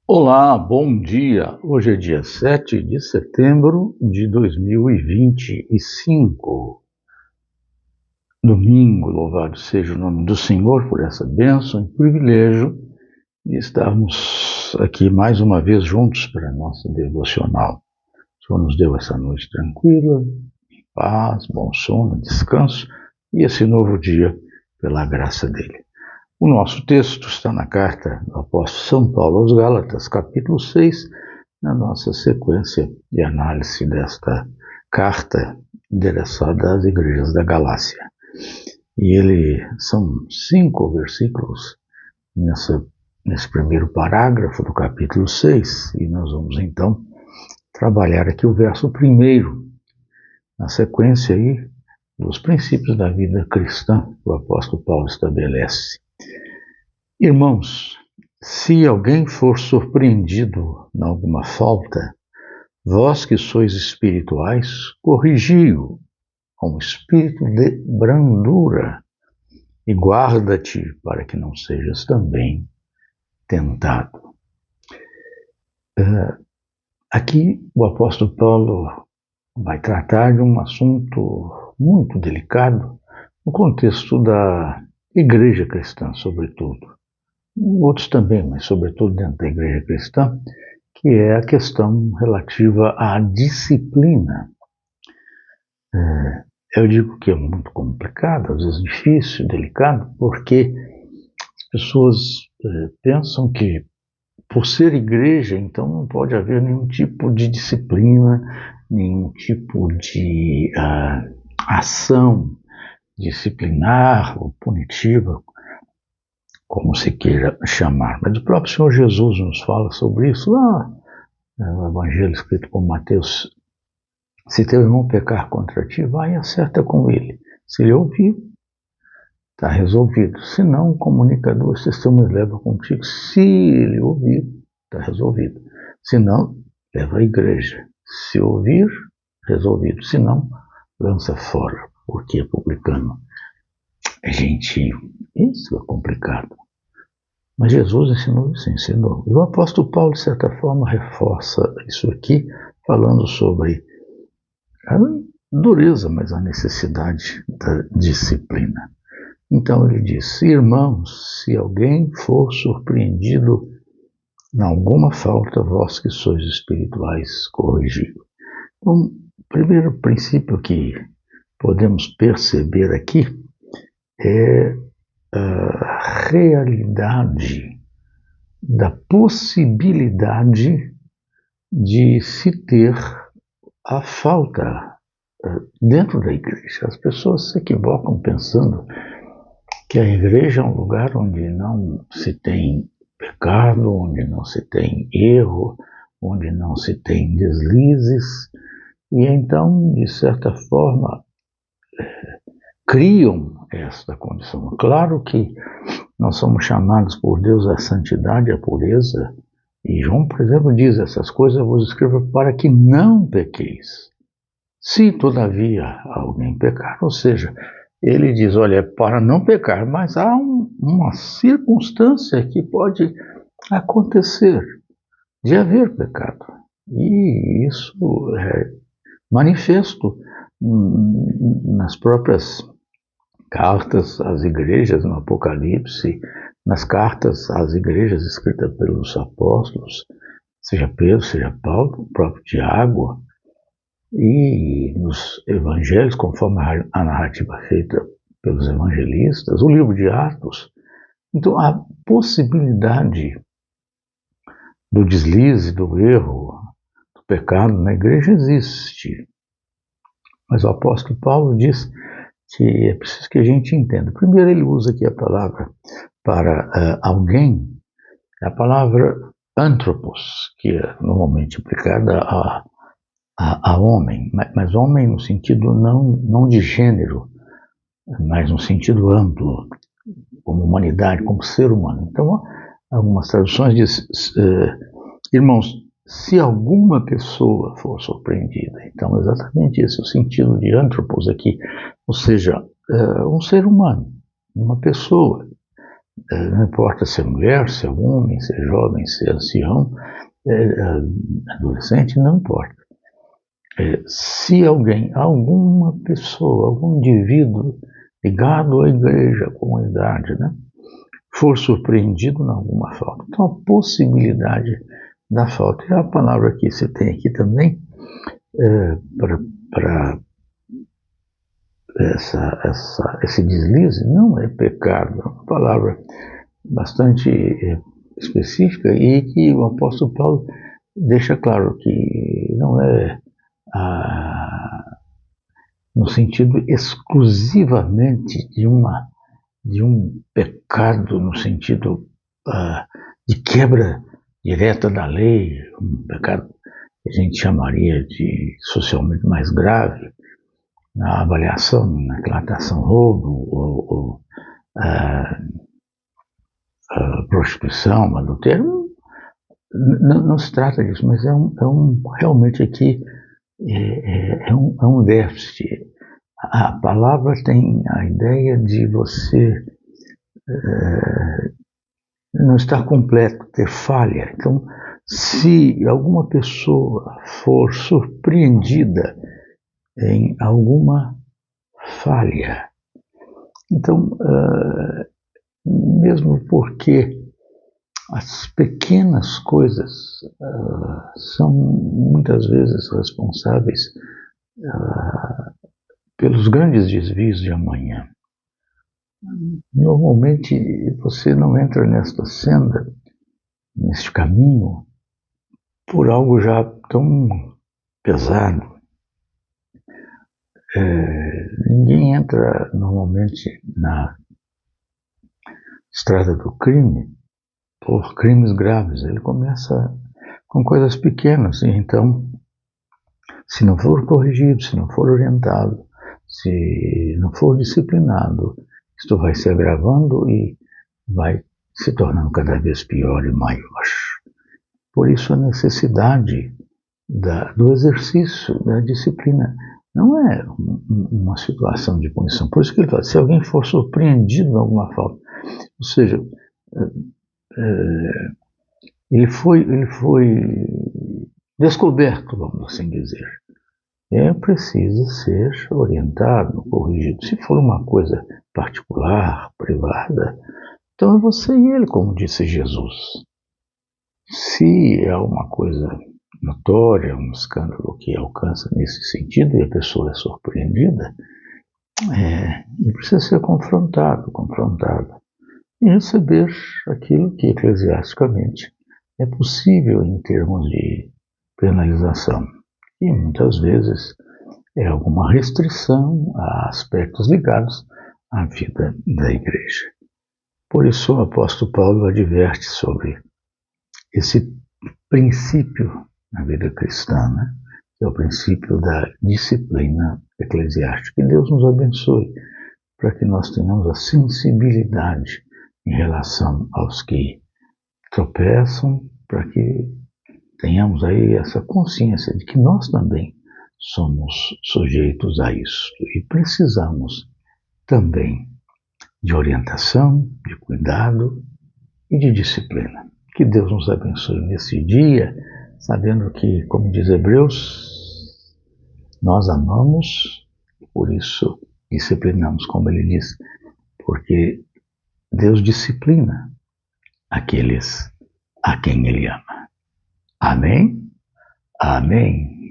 Olá, bom dia. Hoje é dia 7 de setembro de 2025. Domingo, louvado seja o nome do Senhor por essa bênção e privilégio de estarmos aqui mais uma vez juntos para a nossa devocional. O Senhor nos deu essa noite tranquila, em paz, bom sono, descanso e esse novo dia pela graça dele. O nosso texto está na carta do apóstolo São Paulo aos Gálatas, capítulo 6, na nossa sequência de análise desta carta endereçada às igrejas da Galácia. E são 5 versículos nesse primeiro parágrafo do capítulo 6, e nós vamos então trabalhar aqui o verso 1, na sequência aí dos princípios da vida cristã que o apóstolo Paulo estabelece. Irmãos, se alguém for surpreendido em alguma falta, vós que sois espirituais, corrigi-o com espírito de brandura e guarda-te para que não sejas também tentado. Aqui o apóstolo Paulo vai tratar de um assunto muito delicado no contexto da igreja cristã, sobretudo. Outros também, mas sobretudo dentro da igreja cristã, que é a questão relativa à disciplina. Eu digo que é muito complicado, às vezes difícil, delicado, porque as pessoas pensam que por ser igreja, então não pode haver nenhum tipo de disciplina, nenhum tipo de ação disciplinar ou punitiva, como se queira chamar. Mas o próprio Senhor Jesus nos fala sobre isso lá no Evangelho escrito por Mateus. Se teu irmão pecar contra ti, vai e acerta com ele. Se ele ouvir, está resolvido. Se não, comunica 2 testemunhas, leva contigo. Se ele ouvir, está resolvido. Se não, leva à igreja. Se ouvir, resolvido. Se não, lança fora, porque é publicano. Gente, isso é complicado. Mas Jesus ensinou isso, ensinou. E o apóstolo Paulo, de certa forma, reforça isso aqui, falando sobre a dureza, mas a necessidade da disciplina. Então ele diz: irmãos, se alguém for surpreendido em alguma falta, vós que sois espirituais, corrigi-o. Então, o primeiro princípio que podemos perceber aqui é a realidade da possibilidade de se ter a falta dentro da igreja. As pessoas se equivocam pensando que a igreja é um lugar onde não se tem pecado, onde não se tem erro, onde não se tem deslizes, e então, de certa forma, criam esta condição. Claro que nós somos chamados por Deus à santidade, à pureza, e João, por exemplo, diz: essas coisas eu vos escrevo para que não pequeis. Se todavia alguém pecar, ou seja, ele diz, olha, é para não pecar, mas há uma circunstância que pode acontecer de haver pecado. E isso é manifesto nas próprias cartas às igrejas, no Apocalipse, nas cartas às igrejas escritas pelos apóstolos, seja Pedro, seja Paulo, o próprio Tiago, e nos evangelhos, conforme a narrativa feita pelos evangelistas, o livro de Atos. Então, a possibilidade do deslize, do erro, do pecado na igreja existe. Mas o apóstolo Paulo diz que é preciso que a gente entenda. Primeiro, ele usa aqui a palavra para alguém, a palavra antropos, que é normalmente aplicada a homem, mas homem no sentido não de gênero, mas no sentido amplo, como humanidade, como ser humano. Então, algumas traduções dizem, irmãos, se alguma pessoa for surpreendida, então exatamente esse é o sentido de antropos aqui, ou seja, um ser humano, uma pessoa Não importa se é mulher, se é homem, se é jovem, se é ancião, adolescente, não importa. Se alguém, alguma pessoa, algum indivíduo ligado à igreja, à comunidade, né, for surpreendido em alguma falta. Então, a possibilidade da falta. E a palavra que você tem aqui também, para esse deslize, não é pecado, é uma palavra bastante específica e que o apóstolo Paulo deixa claro que não é no sentido exclusivamente de um pecado, no sentido de quebra direta da lei, um pecado que a gente chamaria de socialmente mais grave, na avaliação, naquela ação roubo, ou prostituição, adultério. Não se trata disso, mas realmente aqui é um déficit. A palavra tem a ideia de você não estar completo, ter falha. Então, se alguma pessoa for surpreendida em alguma falha, então, mesmo porque as pequenas coisas são muitas vezes responsáveis pelos grandes desvios de amanhã. Normalmente você não entra nesta senda, neste caminho, por algo já tão pesado. Ninguém entra normalmente na estrada do crime por crimes graves. Ele começa com coisas pequenas, e então, se não for corrigido, se não for orientado, se não for disciplinado, isto vai se agravando e vai se tornando cada vez pior e maior. Por isso a necessidade do exercício da disciplina não é uma situação de punição. Por isso que ele fala, se alguém for surpreendido em alguma falta, ou seja, ele foi descoberto, vamos assim dizer. Precisa ser orientado, corrigido. Se for uma coisa particular, privada, então é você e ele, como disse Jesus. Se é uma coisa notória, um escândalo que alcança nesse sentido e a pessoa é surpreendida, ele precisa ser confrontado e receber aquilo que eclesiasticamente é possível em termos de penalização. E muitas vezes é alguma restrição a aspectos ligados à vida da igreja. Por isso o apóstolo Paulo adverte sobre esse princípio na vida cristã, né? Que é o princípio da disciplina eclesiástica. Que Deus nos abençoe para que nós tenhamos a sensibilidade em relação aos que tropeçam, para que tenhamos aí essa consciência de que nós também somos sujeitos a isso e precisamos também de orientação, de cuidado e de disciplina. Que Deus nos abençoe nesse dia, sabendo que, como diz Hebreus, nós amamos e por isso disciplinamos, como ele diz, porque Deus disciplina aqueles a quem ele ama. Amém? Amém.